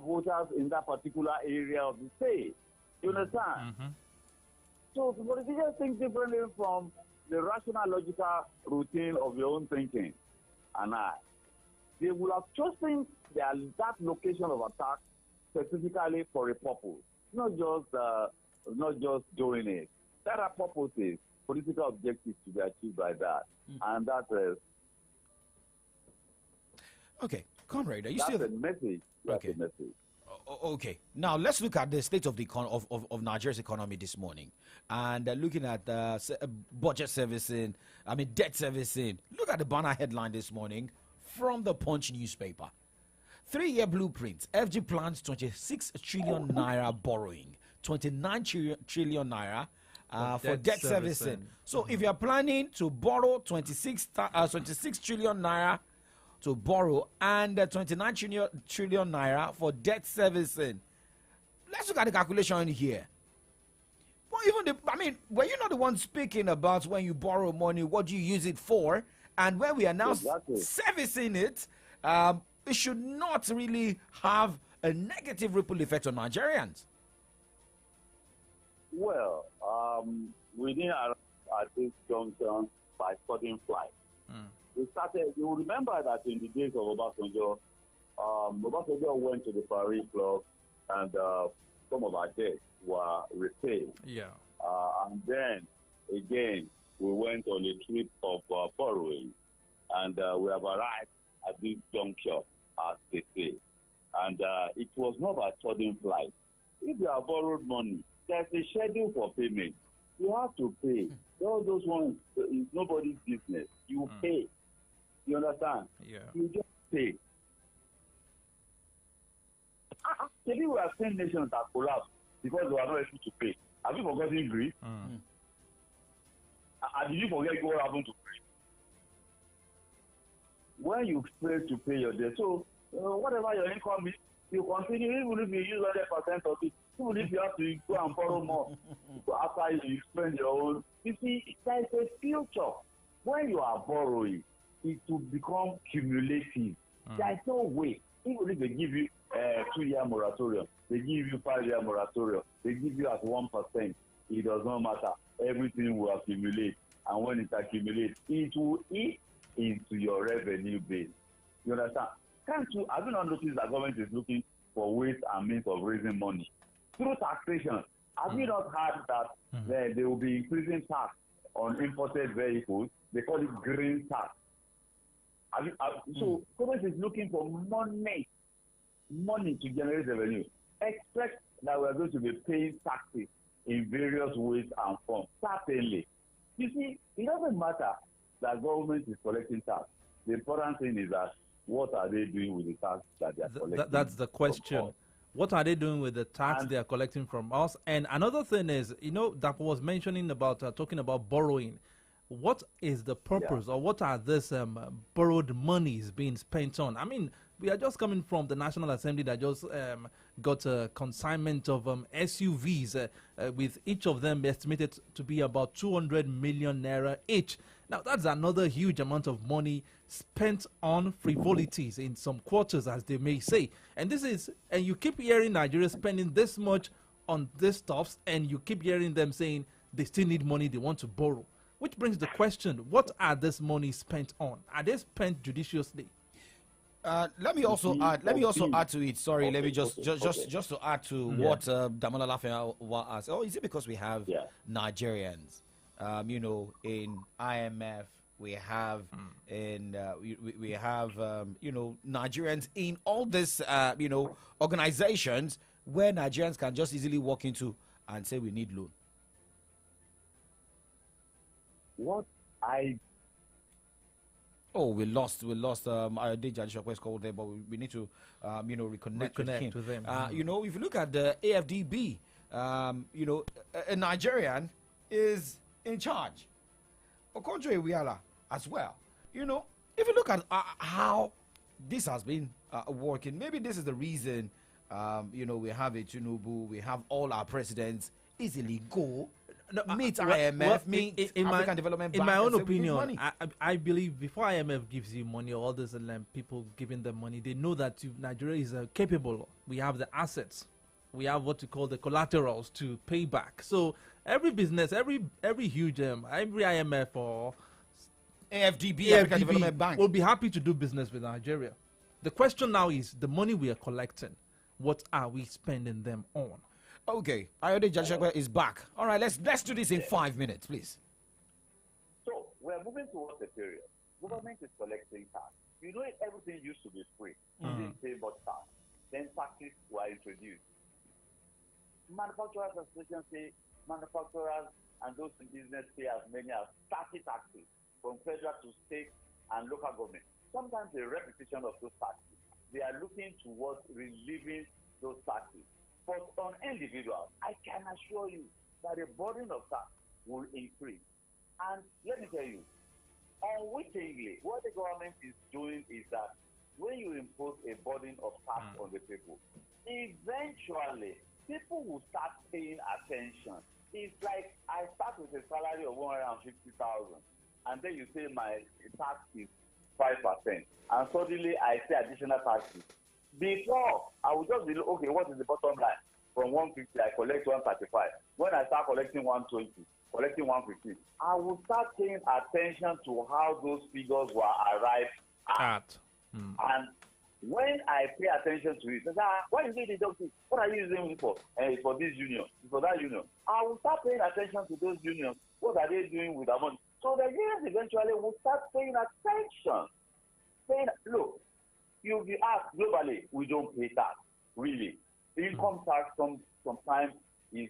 voters in that particular area of the state. You understand? Mm-hmm. So the politicians think differently from the rational, logical routine of your own thinking. And they will have chosen that location of attack specifically for a purpose, not just doing it. There are purposes, political objectives to be achieved by that, and that is. Okay, Conrad, are you that's still? a message. That's a message. Okay, now let's look at the state of the of Nigeria's economy this morning, and looking at budget servicing, debt servicing. Look at the banner headline this morning from the Punch newspaper. 3-year blueprint. FG plans 26 trillion naira borrowing, 29 trillion naira for debt servicing. So if you are planning to borrow 26 trillion naira to borrow and 29 trillion naira for debt servicing, let's look at the calculation here. Well, were you not the one speaking about when you borrow money, what do you use it for? And when we are now servicing it, it should not really have a negative ripple effect on Nigerians. Well, we didn't arrive at this junction by sudden flight. We started, you will remember that in the days of Obasanjo, Obasanjo went to the Paris Club and some of our debts were repaid. Yeah. And then, again, we went on a trip of borrowing. And we have arrived at this juncture, as they say. And it was not by sudden flight. If you have borrowed money, there's a schedule for payment. You have to pay. All those ones, it's nobody's business. You pay. You understand? Yeah. You just pay. Maybe we have seen nations that collapse because they are not able to pay. Have you forgotten Greece? Did you forget what happened to Greece? When you fail to pay your debt, so whatever your income is, you continue, even if you use 100% of it, even if you have to go and borrow more after you spend your own. You see, there is a future. When you are borrowing, it will become cumulative. There is no way. Even if they give you 2-year moratorium, they give you 5-year moratorium, they give you at 1%, it does not matter. Everything will accumulate. And when it accumulates, it will eat into your revenue base. You understand? Have you not noticed that government is looking for ways and means of raising money? Through taxation. Have you not heard that they will be increasing tax on imported vehicles? They call it green tax. So government is looking for money to generate revenue. Expect that we are going to be paying taxes in various ways and forms. Certainly. You see, it doesn't matter that government is collecting tax. The important thing is that what are they doing with the tax that they are collecting? That's the question. What are they doing with the tax they are collecting from us? And another thing is, that was mentioning about talking about borrowing. What is the purpose or what are these borrowed monies being spent on? We are just coming from the National Assembly that just got a consignment of SUVs with each of them estimated to be about 200 million naira each. Now, that's another huge amount of money spent on frivolities in some quarters, as they may say. And you keep hearing Nigeria spending this much on these stuffs, and you keep hearing them saying they still need money, they want to borrow. Which brings the question, what are this money spent on? Are they spent judiciously? Let me also add to it. Sorry, let me just to add to what Damola LAFENWA asked. Oh, is it because we have Nigerians? In IMF, we have we have Nigerians in all these organizations where Nigerians can just easily walk into and say we need loan. We lost. I did Judicial Quest call there, but we need to reconnect with him. With them. If you look at the AFDB, a Nigerian is in charge. Okonjo Iweala as well. If you look at how this has been working, maybe this is the reason, we have a Tinubu, we have all our presidents easily go. Meet IMF, meet African Development Bank. In my own opinion, I believe before IMF gives you money, all these people giving them money, they know that Nigeria is capable. We have the assets. We have what you call the collaterals to pay back. So every business, every huge, every IMF or AFDB, African Development Bank, will be happy to do business with Nigeria. The question now is the money we are collecting, what are we spending them on? Okay, Ayode Jashagwa is back. All right, let's do this in 5 minutes, please. So we're moving towards a period. Government is collecting tax. Everything used to be free. You didn't pay much tax. Then taxes were introduced. Manufacturers associations say manufacturers and those in business pay as many as 30 taxes from federal to state and local government. Sometimes the repetition of those taxes, they are looking towards relieving those taxes. But on individuals, I can assure you that the burden of tax will increase. And let me tell you, unwittingly, what the government is doing is that when you impose a burden of tax on the people, eventually people will start paying attention. It's like I start with a salary of 150,000, and then you say my tax is 5%, and suddenly I say additional taxes. Before, I would just be, okay, what is the bottom line? From 150, I collect 135. When I start collecting 120, collecting 150, I will start paying attention to how those figures were arrived at. And when I pay attention to it, I say, why is it deducted? What are you using it for? For this union, for that union. I will start paying attention to those unions. What are they doing with their money? So the unions eventually will start paying attention. Look, you'll be asked globally, we don't pay tax. Really. Income tax sometimes is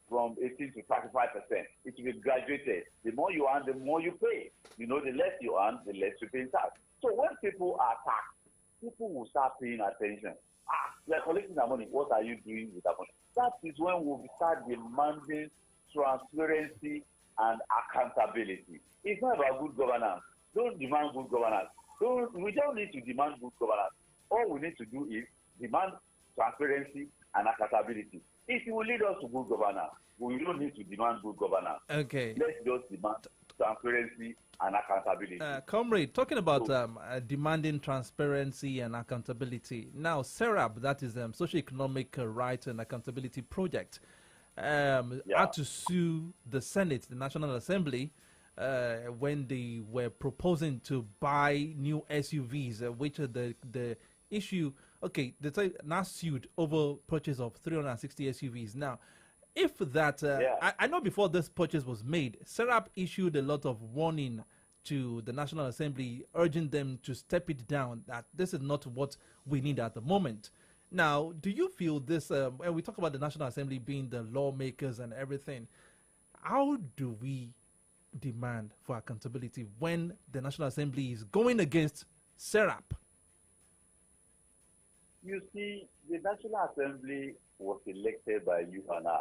from 18 to 35%. It will be graduated. The more you earn, the more you pay. The less you earn, the less you pay tax. So when people are taxed, people will start paying attention. We are collecting the money. What are you doing with that money? That is when we will start demanding transparency and accountability. It's not about good governance. Don't demand good governance. We don't need to demand good governance. All we need to do is demand transparency and accountability. It will lead us to good governance. We don't need to demand good governance. Okay. Let's just demand transparency and accountability. Comrade, talking about demanding transparency and accountability. Now, SERAP, that is Socio-Economic Rights and Accountability Project, had to sue the Senate, the National Assembly, when they were proposing to buy new SUVs, which the issue, okay, they now sued over purchase of 360 SUVs. Now, if that, I know before this purchase was made, SERAP issued a lot of warning to the National Assembly, urging them to step it down, that this is not what we need at the moment. Now, do you feel this, when we talk about the National Assembly being the lawmakers and everything, how do we demand for accountability when the National Assembly is going against SERAP? You see, the National Assembly was elected by you and I.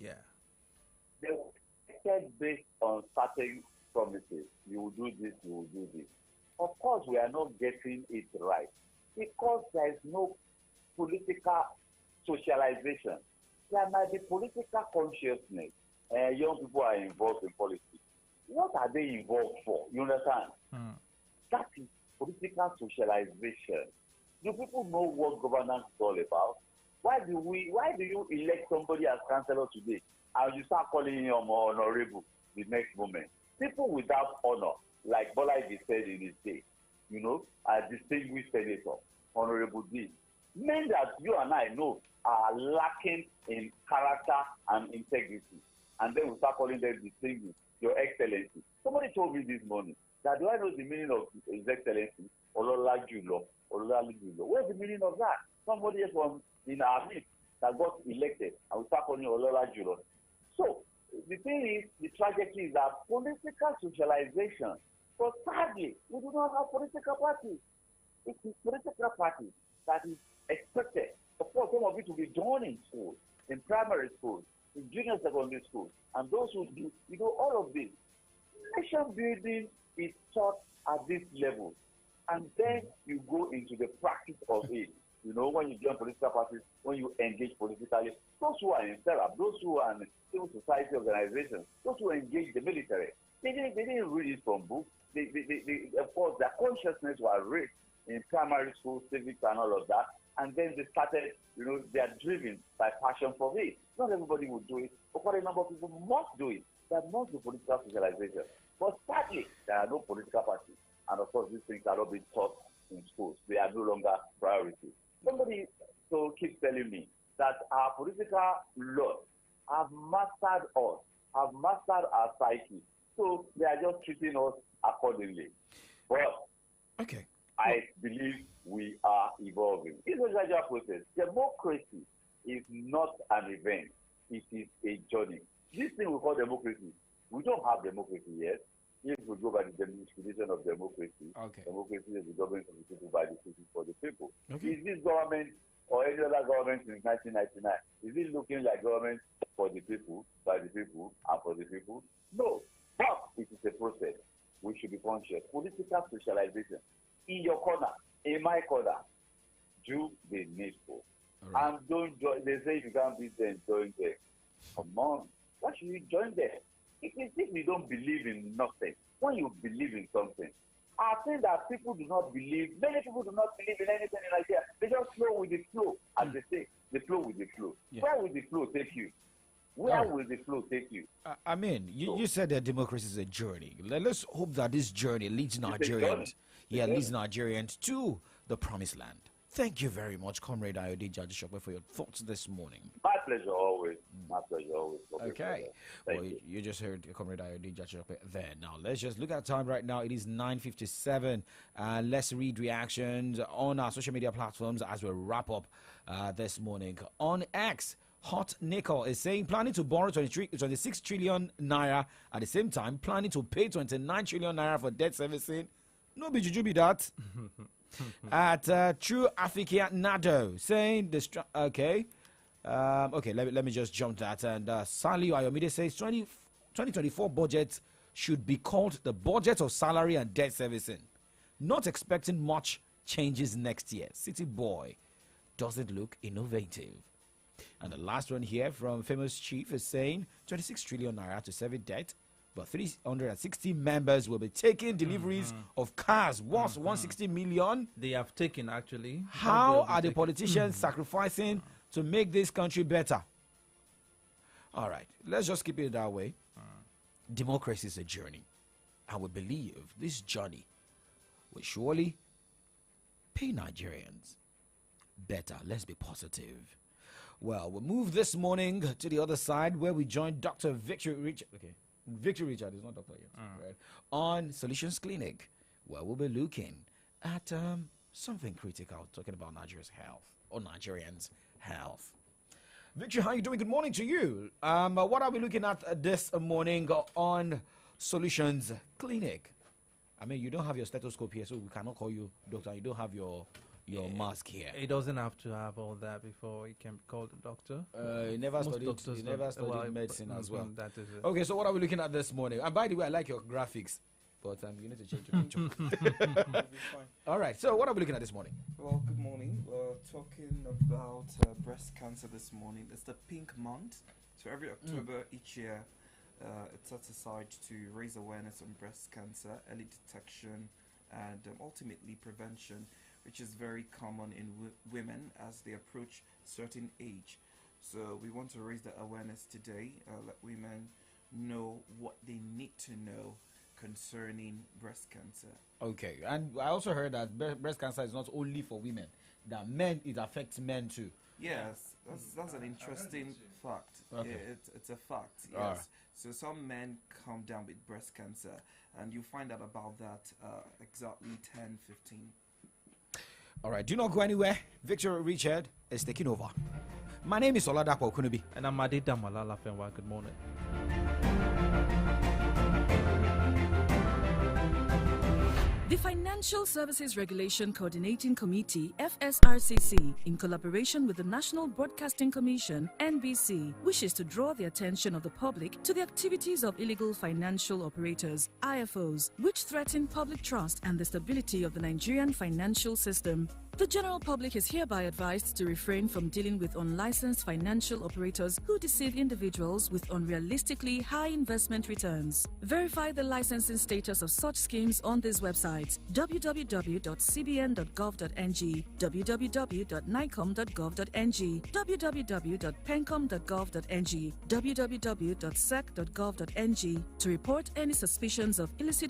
Yeah. They were elected based on certain promises. You will do this, you will do this. Of course, we are not getting it right because there is no political socialization. There might be political consciousness. Young people are involved in politics. What are they involved for? You understand? That is political socialization. Do people know what governance is all about? Why do you elect somebody as councillor today and you start calling him honorable the next moment? People without honor, like Bola said in his day, a distinguished senator, Honorable D. Men that you and I know are lacking in character and integrity. And then we start calling them distinguished, Your Excellency. Somebody told me this morning that, do I know the meaning of His Excellency? Ololajulo. What's the meaning of that? Somebody from in our midst that got elected and we start calling Ololajulo. So the thing is, the tragedy is that political socialization. But sadly, we do not have political parties. It is political parties that is expected. Of course, some of it will be done in school. in primary schools, in junior secondary schools, and those who do, all of this. Nation building is taught at this level. And then you go into the practice of it. When you join political parties, when you engage politically, those who are in SERAP, those who are in civil society organizations, those who engage the military, they didn't read it from books. Of course, their consciousness was raised in primary school, civics, and all of that. And then they started, they are driven by passion for it. Not everybody will do it, but quite a number of people must do it. That must be political socialization. But sadly, there are no political parties. And of course, these things are not being taught in schools. They are no longer priority. Somebody keeps telling me that our political laws have mastered us, have mastered our psyche. So they are just treating us accordingly. But I believe we are evolving. It's a gradual process. Democracy is not an event. It is a journey. This thing we call democracy, we don't have democracy yet. If we go by the definition of democracy, democracy is the government of the people, by the people, for the people. Is this government or any other government since 1999, is it looking like government for the people, by the people, and for the people? No. But it is a process. We should be conscious. Political socialization. In your corner, in my corner, do the needful. And don't join. They say if you can't beat them, join them. Come on. Why should you join them? It is if you don't believe in nothing. When you believe in something, I think that people do not believe, many people do not believe in anything in Nigeria. They just flow with the flow, as they say. They flow with the flow. Yeah. Where will the flow take you? Where will the flow take you? You said that democracy is a journey. Let's hope that this journey leads Nigerians, leads Nigerians to the promised land. Thank you very much, Comrade Ayode Jajishokwe, for your thoughts this morning. My pleasure always. My pleasure always. Okay. Well, you just heard Comrade Ayode Jajishokwe there. Now, let's just look at time right now. It is 9:57. Let's read reactions on our social media platforms as we wrap up this morning. On X, Hot Nickel is saying planning to borrow 26 trillion naira at the same time, planning to pay 29 trillion naira for debt servicing. No be juju be that. At True Africa Nado saying this. Let me just jump that. And Sally Ayomide says 2024 budget should be called the budget of salary and debt servicing. Not expecting much changes next year. City Boy doesn't look innovative. And the last one here from Famous Chief is saying 26 trillion naira to service debt, but 360 members will be taking deliveries of cars worth 160 million. They have taken, actually. How are the politicians sacrificing to make this country better? All right, let's just keep it that way. Democracy is a journey. I would believe this journey will surely pay Nigerians better. Let's be positive. Well, we'll move this morning to the other side where we join Dr. Victor Richard. Victor Richard is not doctor yet, right? On Solutions Clinic, where we'll be looking at something critical, talking about Nigeria's health or Nigerians' health. Victor, how are you doing? Good morning to you. What are we looking at this morning on Solutions Clinic? I mean, you don't have your stethoscope here, so we cannot call you doctor. You don't have your mask here. He doesn't have to have all that before he can be called a doctor. He never studied medicine as well. That is it. Okay, so what are we looking at this morning? And by the way, I like your graphics, but you need to change your picture. All right, so what are we looking at this morning? Well, good morning. We're talking about breast cancer this morning. It's the pink month. So every October each year, it's set aside to raise awareness on breast cancer, early detection, and ultimately prevention, which is very common in women as they approach certain age. So we want to raise the awareness today, let women know what they need to know concerning breast cancer. Okay, and I also heard that breast cancer is not only for women, that men, it affects men too. Yes, that's an interesting fact. Okay. It's a fact, yes. Right. So some men come down with breast cancer, and you find out about that exactly 10-15. All right, do not go anywhere. Victor Richard is taking over. My name is OLADAPO Kunubi. And I'm Adida LAFENWA. Good morning. The financial Financial Services Regulation Coordinating Committee, FSRCC, in collaboration with the National Broadcasting Commission, NBC, wishes to draw the attention of the public to the activities of illegal financial operators, IFOs, which threaten public trust and the stability of the Nigerian financial system. The general public is hereby advised to refrain from dealing with unlicensed financial operators who deceive individuals with unrealistically high investment returns. Verify the licensing status of such schemes on these websites: www.cbn.gov.ng, www.nicom.gov.ng, www.pencom.gov.ng, www.sec.gov.ng. To report any suspicions of illicit